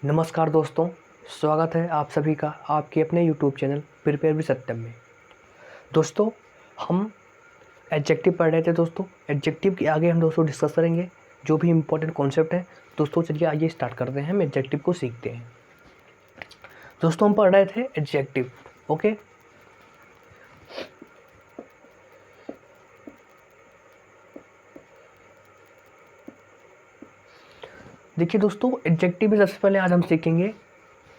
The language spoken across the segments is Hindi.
नमस्कार दोस्तों, स्वागत है आप सभी का आपके अपने यूट्यूब चैनल प्रिपेयर विद सत्यम में। दोस्तों, हम एडजेक्टिव पढ़ रहे थे। दोस्तों, एडजेक्टिव के आगे हम दोस्तों डिस्कस करेंगे जो भी इम्पोर्टेंट कॉन्सेप्ट है। दोस्तों चलिए आइए स्टार्ट करते हैं, हम एडजेक्टिव को सीखते हैं। दोस्तों हम पढ़ रहे थे एडजेक्टिव। ओके, देखिए दोस्तों, एडजेक्टिव में सबसे पहले आज हम सीखेंगे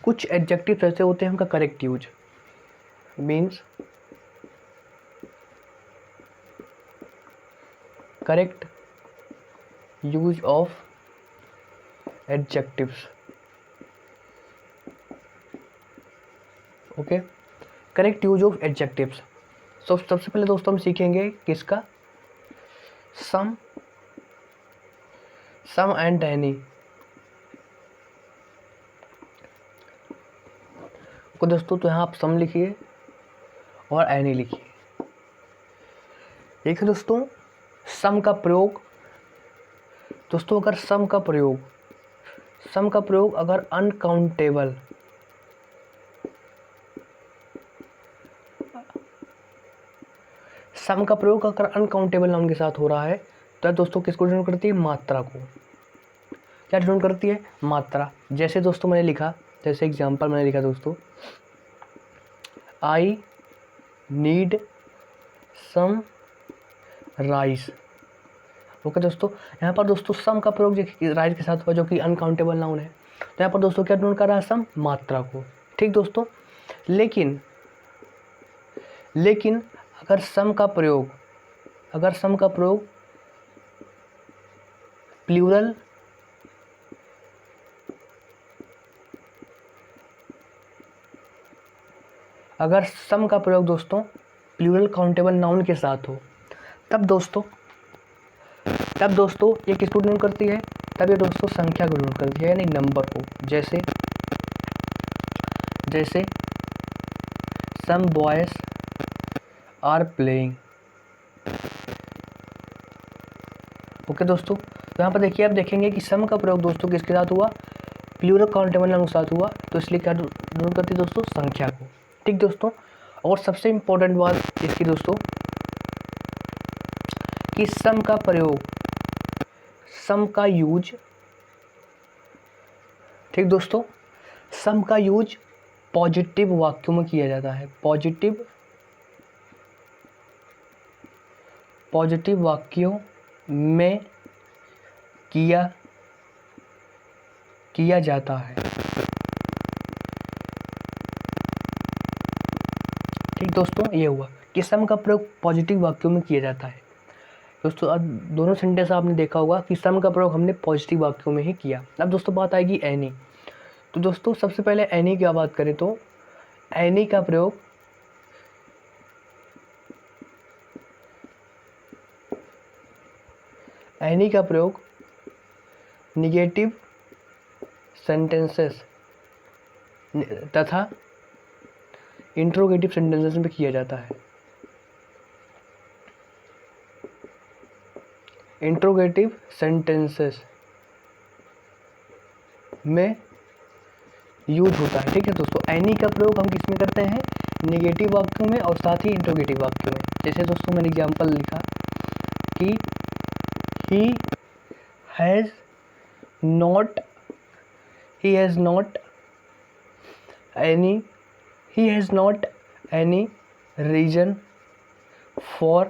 कुछ एडजेक्टिव ऐसे होते हैं उनका correct use. Means correct use of adjectives. Okay, correct use of adjectives. सबसे पहले दोस्तों हम सीखेंगे किसका, सम एंड एनी को। दोस्तों तो यहाँ आप सम लिखिए और एनी लिखिए। देखिए दोस्तों, सम का प्रयोग, दोस्तों अगर सम का प्रयोग अगर अनकाउंटेबल, सम का प्रयोग अगर अनकाउंटेबल नाउन के साथ हो रहा है तो दोस्तों किसको डिनोट करती है, मात्रा को। क्या डिनोट करती है, मात्रा। जैसे दोस्तों मैंने लिखा, जैसे एग्जांपल मैंने लिखा दोस्तों, I need some rice. Okay दोस्तों, यहाँ पर दोस्तों सम का प्रयोग राइस के साथ हुआ जो कि अनकाउंटेबल नाउन है। तो यहाँ पर दोस्तों क्या डिनोट कर रहा है, सम, मात्रा को। ठीक दोस्तों, लेकिन अगर सम का प्रयोग प्लूरल दोस्तों प्लूरल काउंटेबल नाउन के साथ हो, तब दोस्तों ये किसको डिनोट करती है, तब ये दोस्तों संख्या को डिनोट करती है, यानी नंबर को। जैसे some boys are playing. Okay दोस्तों, तो यहाँ पर देखिए, आप देखेंगे कि सम का प्रयोग दोस्तों किसके साथ हुआ, प्लूरल काउंटेबल नाउन के साथ हुआ, तो इसलिए क्या डिनोट करती है दोस्तों, संख्या को। ठीक दोस्तों, और सबसे इम्पोर्टेंट बात इसकी दोस्तों कि सम का यूज, ठीक दोस्तों, सम का यूज पॉजिटिव वाक्यों में किया जाता है। पॉजिटिव वाक्यों में किया जाता है। ठीक दोस्तों, ये हुआ कि सम का प्रयोग पॉजिटिव वाक्यों में किया जाता है। दोस्तों अब दोनों सेंटेंस आपने देखा होगा कि सम का प्रयोग हमने पॉजिटिव वाक्यों में ही किया। अब दोस्तों बात आएगी एनी। तो दोस्तों सबसे पहले एनी की बात करें तो एनी का प्रयोग निगेटिव सेंटेंसेस तथा इंट्रोगेटिव सेंटेंसेस में किया जाता है। इंट्रोगेटिव सेंटेंसेस में यूज होता है। ठीक है दोस्तों, एनी का प्रयोग हम किस में करते हैं, निगेटिव वाक्यों में और साथ ही इंट्रोगेटिव वाक्यों में। जैसे दोस्तों मैंने एग्जांपल लिखा कि he has not any reason for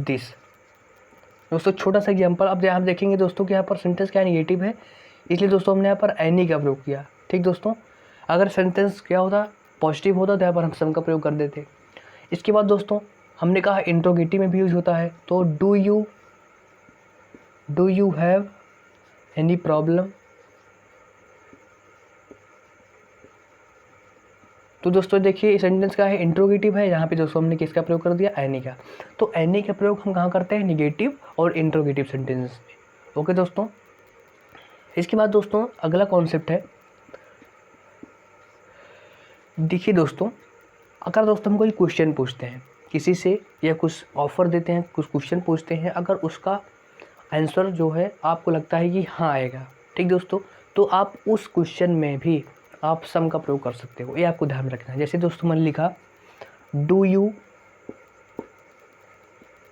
this। दोस्तों छोटा सा एग्जांपल, अब यहाँ देखेंगे दोस्तों कि यहाँ पर सेंटेंस क्या निगेटिव है, इसलिए दोस्तों हमने यहाँ पर एनी का प्रयोग किया। ठीक दोस्तों, अगर सेंटेंस क्या होता, पॉजिटिव होता, तो यहाँ पर हम सम का प्रयोग कर देते। इसके बाद दोस्तों हमने कहा इंट्रोगेटिव में भी यूज होता है। तो do you have any problem. तो दोस्तों देखिए सेंटेंस का है, इंट्रोगेटिव है, यहाँ पे दोस्तों हमने किसका प्रयोग कर दिया, एनी का। तो एनी का प्रयोग हम कहाँ करते हैं, निगेटिव और इंट्रोगेटिव सेंटेंसेस में। ओके दोस्तों, इसके बाद दोस्तों अगला कॉन्सेप्ट है, देखिए दोस्तों, अगर दोस्तों हम कोई क्वेश्चन पूछते हैं किसी से या कुछ ऑफर देते हैं, कुछ क्वेश्चन पूछते हैं, अगर उसका आंसर जो है आपको लगता है कि हाँ आएगा, ठीक दोस्तों, तो आप उस क्वेश्चन में भी आप सम का प्रयोग कर सकते हो, ये आपको ध्यान में रखना है। जैसे दोस्तों मैंने लिखा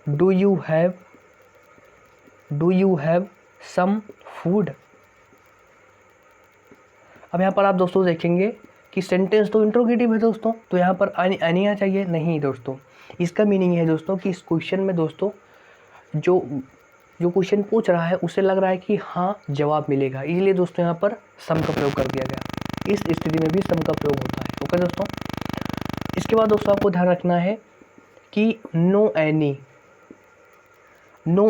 do you have some food. अब यहाँ पर आप दोस्तों देखेंगे कि सेंटेंस तो इंट्रोगेटिव है दोस्तों, तो यहाँ पर एनी आना चाहिए, नहीं दोस्तों। इसका मीनिंग है दोस्तों कि इस क्वेश्चन में दोस्तों जो क्वेश्चन पूछ रहा है उसे लग रहा है कि हाँ जवाब मिलेगा, इसलिए दोस्तों यहाँ पर सम का प्रयोग कर दिया गया। इस स्थिति में भी सम का प्रयोग होता है। ओके दोस्तों, इसके बाद दोस्तों आपको ध्यान रखना है कि नो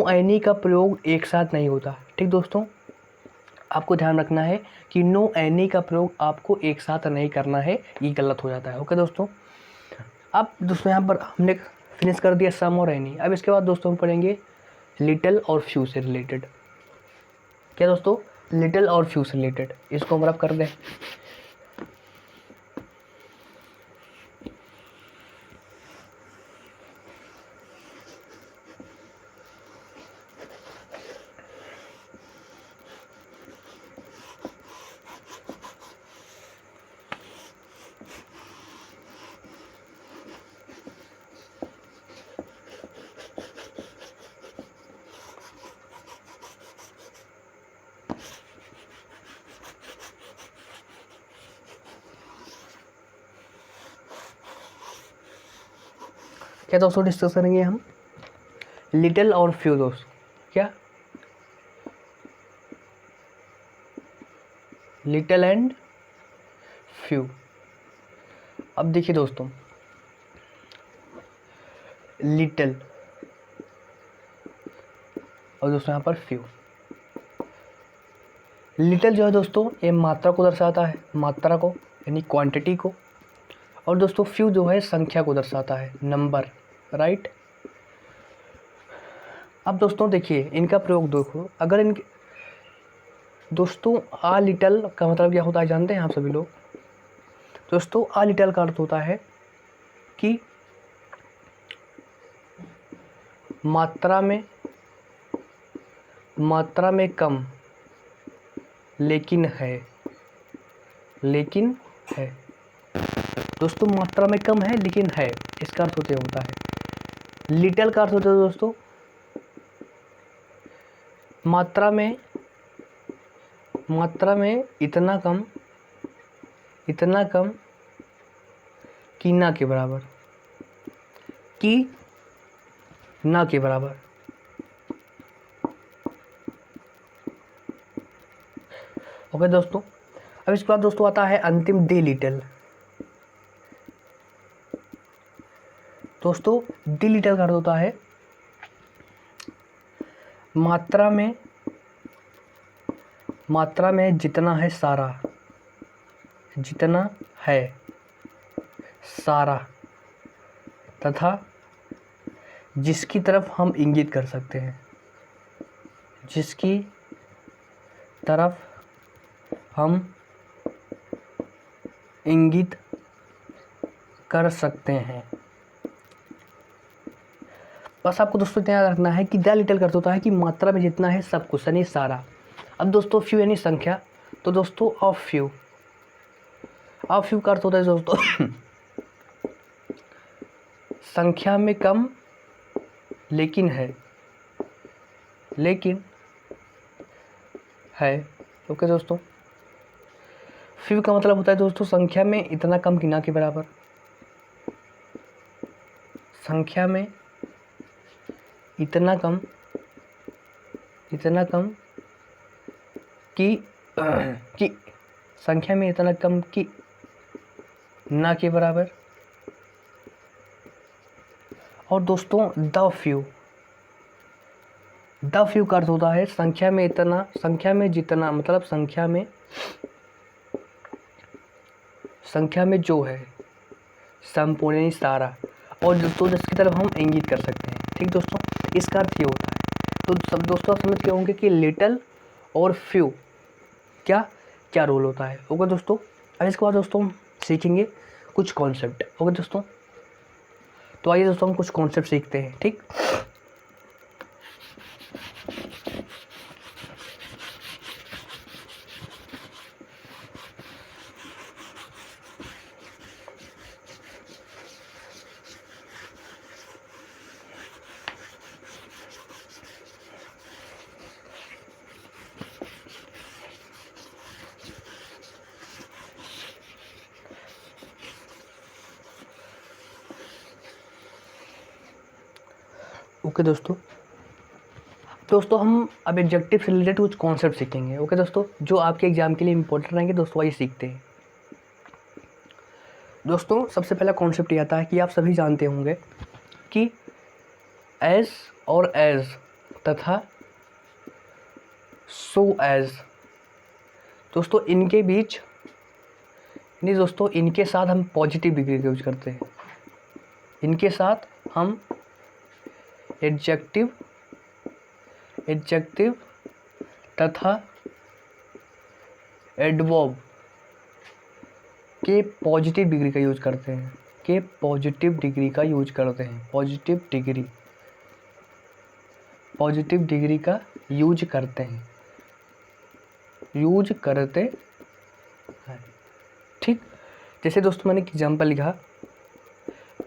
एनी का प्रयोग एक साथ नहीं होता। ठीक दोस्तों, आपको ध्यान रखना है कि नो एनी का प्रयोग आपको एक साथ नहीं करना है, ये गलत हो जाता है। ओके दोस्तों, अब दोस्तों यहाँ पर हमने फिनिश कर दिया सम और एनी। अब इसके बाद दोस्तों हम पढ़ेंगे लिटिल और फ्यू से रिलेटेड। क्या दोस्तों, लिटिल और फ्यू से रिलेटेड, इसको हम रब कर दें। क्या दोस्तों डिस्कस करेंगे हम लिटिल और फ्यू दोस्तों। क्या लिटिल एंड फ्यू। अब देखिए दोस्तों, लिटिल और दोस्तों यहाँ पर फ्यू। लिटिल जो है दोस्तों ये मात्रा को दर्शाता है, मात्रा को यानी क्वांटिटी को, और दोस्तों फ्यू जो है संख्या को दर्शाता है, नंबर, राइट। अब दोस्तों देखिए इनका प्रयोग देखो, अगर इनके दोस्तों आ लिटल का मतलब क्या होता है जानते हैं आप सभी लोग। दोस्तों आ लिटल का अर्थ होता है कि मात्रा में कम लेकिन है दोस्तों, मात्रा में कम है लेकिन है, इसका अर्थ होता है। लिटिल का अर्थ होता है दोस्तों मात्रा में इतना कम कि ना के बराबर, ओके दोस्तों। अब इसके बाद दोस्तों आता है अंतिम डी लिटिल। दोस्तों डी लिटिल का अर्थ होता है मात्रा में जितना है सारा तथा जिसकी तरफ हम इंगित कर सकते हैं, बस आपको दोस्तों ध्यान रखना है कि द लिटिल का अर्थ होता है कि मात्रा में जितना है सब कुछ यानी सारा। अब दोस्तों फ्यू यानी संख्या, तो दोस्तों ऑफ फ्यू का अर्थ होता है दोस्तों संख्या में कम लेकिन है। ओके दोस्तों, फ्यू का मतलब होता है दोस्तों संख्या में इतना कम कि ना के बराबर, संख्या में इतना कम कि संख्या में इतना कम कि ना के बराबर। और दोस्तों द फ्यू का अर्थ होता है संख्या में जितना मतलब संख्या में जो है संपूर्ण यानी सारा, और दोस्तों जिसकी तरफ हम इंगित कर सकते हैं। ठीक दोस्तों, इसका अर्थ ये होता है। तो सब दोस्तों आप समझ गए होंगे कि लिटिल और फ्यू क्या रोल होता है। ओके दोस्तों, अब इसके बाद दोस्तों हम सीखेंगे कुछ कॉन्सेप्ट। ओके दोस्तों, तो आइए दोस्तों हम कुछ कॉन्सेप्ट सीखते हैं। ठीक, ओके दोस्तों, हम अब एडजेक्टिव से रिलेटेड कुछ कॉन्सेप्ट सीखेंगे। ओके दोस्तों, जो आपके एग्जाम के लिए इंपॉर्टेंट रहेंगे दोस्तों, वही सीखते हैं। दोस्तों सबसे पहला कॉन्सेप्ट ये आता है कि आप सभी जानते होंगे कि एज और एज तथा सो एज, दोस्तों इनके बीच नहीं दोस्तों, इनके साथ हम पॉजिटिव डिग्री का यूज करते हैं। इनके साथ हम एडजेक्टिव तथा एडवर्ब के पॉजिटिव डिग्री का यूज करते हैं। पॉजिटिव डिग्री का यूज करते हैं। पॉजिटिव डिग्री का यूज करते हैं। ठीक, जैसे दोस्तों मैंने एग्जाम्पल लिखा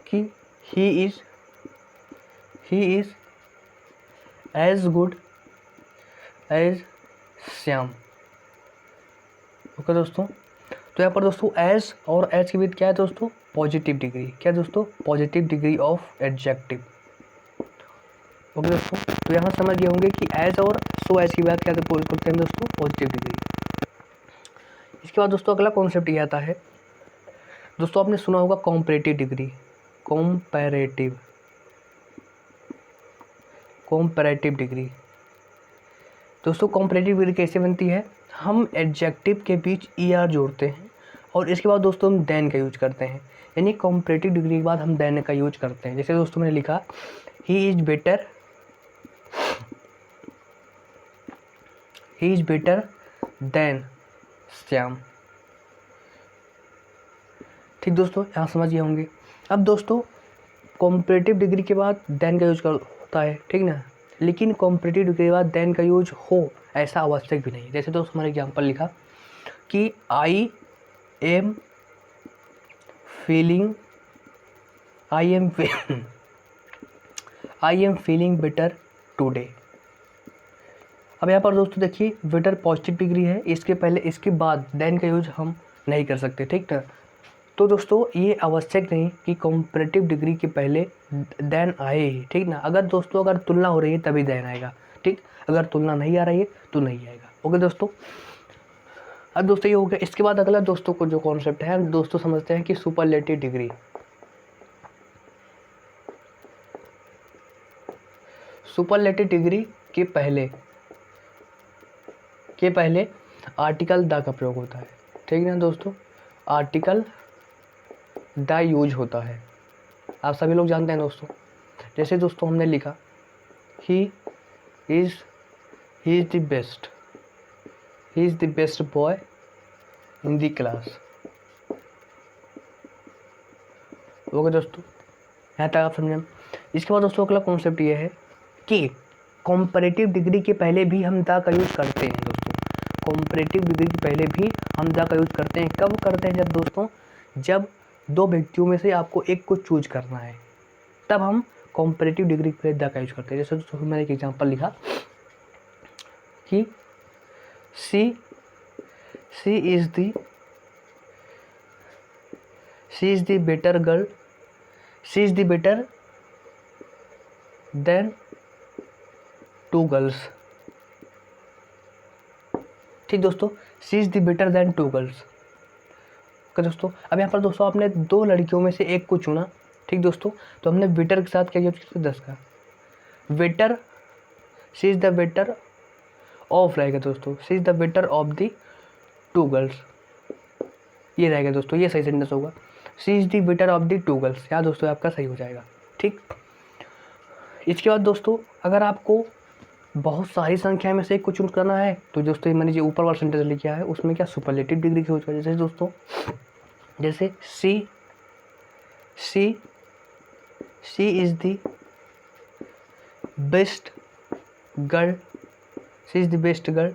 कि he is as good as Shyam. Okay दोस्तों, तो यहाँ पर दोस्तों एज और एज के बीच क्या है दोस्तों, पॉजिटिव डिग्री। क्या दोस्तों, positive degree of adjective. Okay दोस्तों, तो यहाँ समझ गए होंगे कि एज और सो एज की बात क्या करते हैं दोस्तों, पॉजिटिव डिग्री। इसके बाद दोस्तों अगला कॉन्सेप्ट ये आता है दोस्तों, आपने सुना होगा कॉम्परेटिव डिग्री। कॉम्पैरेटिव डिग्री दोस्तों, कॉम्परेटिव डिग्री कैसे बनती है, हम एडजेक्टिव के बीच ER जोड़ते हैं और इसके बाद दोस्तों हम देन का यूज करते हैं। यानी कॉम्परेटिव डिग्री के बाद हम देन का यूज करते हैं। जैसे दोस्तों मैंने लिखा he is better than Shyam. ठीक दोस्तों, यहाँ समझ गए होंगे। अब दोस्तों कॉम्परेटिव डिग्री के बाद देन का यूज होता है, ठीक ना, लेकिन कॉम्परेटिव डिग्री के बाद देन का यूज हो ऐसा आवश्यक भी नहीं। जैसे दोस्तों मैंने एग्जाम्पल लिखा कि I am feeling better today. अब यहाँ पर दोस्तों देखिए बेटर पॉजिटिव डिग्री है, इसके पहले इसके बाद देन का यूज हम नहीं कर सकते, ठीक ना। तो दोस्तों ये आवश्यक नहीं कि कॉम्परेटिव डिग्री के पहले देन आए ही, ठीक ना। अगर दोस्तों अगर तुलना हो रही है तभी देन आएगा, ठीक। अगर तुलना नहीं आ रही है तो नहीं आएगा। ओके दोस्तों, अब दोस्तों ये हो गया। इसके बाद अगला दोस्तों को जो कॉन्सेप्ट है हम दोस्तों समझते हैं कि सुपरलेटिव डिग्री। सुपरलेटिव डिग्री के पहले आर्टिकल द का प्रयोग होता है, ठीक है दोस्तों। आर्टिकल द यूज होता है, आप सभी लोग जानते हैं दोस्तों। जैसे दोस्तों हमने लिखा he is the best boy in the class. Okay दोस्तों, यहाँ तक आप समझें। इसके बाद दोस्तों अगला कॉन्सेप्ट ये है कि कॉम्परेटिव डिग्री के पहले भी हम द का यूज करते हैं दोस्तों। कॉम्परेटिव डिग्री के पहले भी हम द का यूज करते हैं। कब करते हैं, जब दोस्तों जब दो व्यक्तियों में से आपको एक को चूज करना है, तब हम कॉम्परेटिव डिग्री के पहले द का यूज करते हैं। जैसे दोस्तों मैंने एक एग्जांपल लिखा कि she is the better girl, she is the better than 2 girls. ठीक दोस्तों, she is the better than 2 girls. Okay दोस्तों, अब यहाँ पर दोस्तों आपने 2 लड़कियों में से एक को चुना, ठीक दोस्तों। तो हमने बेटर के साथ क्या यूज किया, 10 का better. She is the better of रहेगा दोस्तों, she is the better of the 2 girls, ये रहेगा दोस्तों, ये सही सेंटेंस होगा। She is the better of the 2 girls, यहाँ दोस्तों आपका सही हो जाएगा, ठीक। इसके बाद दोस्तों अगर आपको बहुत सारी संख्या में से एक को चूज करना है तो दोस्तों मैंने जो ऊपर वाला सेंटेंस लिखा है उसमें क्या सुपरलेटिव डिग्री की यूज करें। जैसे दोस्तों जैसे she is the best girl, she is the best girl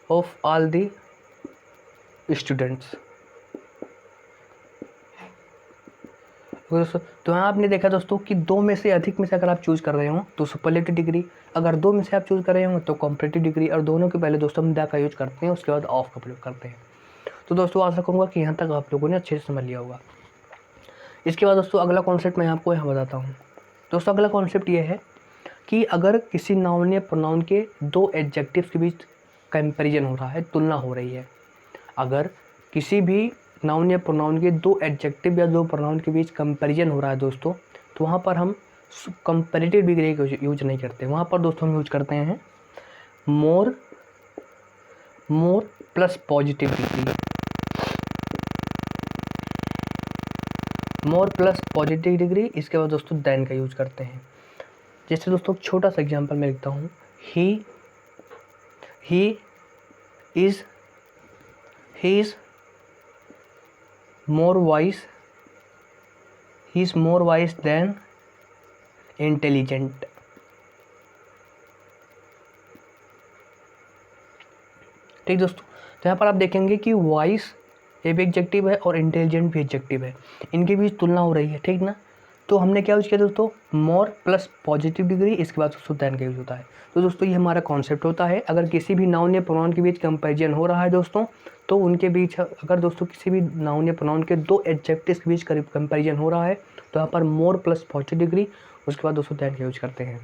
of all the students. दोस्तों तो यहाँ आपने देखा दोस्तों कि 2 में से अधिक में से अगर आप चूज कर रहे हो तो सुपरलेटिव डिग्री, अगर 2 में से आप चूज कर रहे हो तो कॉम्परेटिव डिग्री, और दोनों के पहले दोस्तों हम द का यूज करते हैं, उसके बाद ऑफ का प्रयोग करते हैं। तो दोस्तों आशा करूँगा कि यहाँ तक आप लोगों ने अच्छे से समझ लिया होगा। इसके बाद दोस्तों अगला कॉन्सेप्ट मैं आपको यहाँ बताता हूँ। दोस्तों अगला कॉन्सेप्ट ये है कि अगर किसी नाउन या प्रोनाउन के दो एडजेक्टिव्स के बीच कंपैरिजन हो रहा है, तुलना हो रही है, अगर किसी भी नाउन या प्रोनाउन के दो एडजेक्टिव या दो प्रोनाउन के बीच कंपैरिजन हो रहा है दोस्तों, तो वहाँ पर हम कंपैरेटिव डिग्री का यूज नहीं करते। वहाँ पर दोस्तों हम यूज करते हैं मोर प्लस पॉजिटिव डिग्री। मोर प्लस पॉजिटिव डिग्री, इसके बाद दोस्तों देन का यूज करते हैं। जैसे दोस्तों छोटा सा एग्जांपल मैं लिखता हूँ, he is more wise then intelligent. ठीक दोस्तों, तो यहाँ पर आप देखेंगे कि वाइस ये भी एडजेक्टिव है और इंटेलिजेंट भी एडजेक्टिव है, इनके बीच तुलना हो रही है, ठीक ना। तो हमने क्या यूज किया दोस्तों, मोर प्लस पॉजिटिव डिग्री, इसके बाद दोस्तों देन का यूज होता है। तो दोस्तों ये हमारा कॉन्सेप्ट होता है, अगर किसी भी नाउन या प्रोनाउन के बीच कंपैरिजन हो रहा है दोस्तों, तो उनके बीच अगर दोस्तों किसी भी नाउन या प्रोनाउन के दो एडजेक्टिव्स के बीच कंपैरिजन हो रहा है, तो यहाँ पर मोर प्लस पॉजिटिव डिग्री, उसके बाद दोस्तों देन का यूज करते हैं।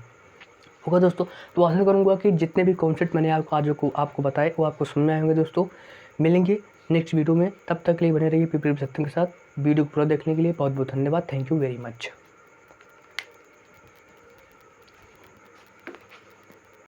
होगा दोस्तों, तो आशा करूँगा कि जितने भी कॉन्सेप्ट मैंने आपको बताए वो आपको समझ में आए होंगे दोस्तों। मिलेंगे नेक्स्ट वीडियो में, तब तक के लिए बने रहिए पीपीएम सत्यम के साथ। वीडियो को पूरा देखने के लिए बहुत बहुत धन्यवाद। Thank you very much.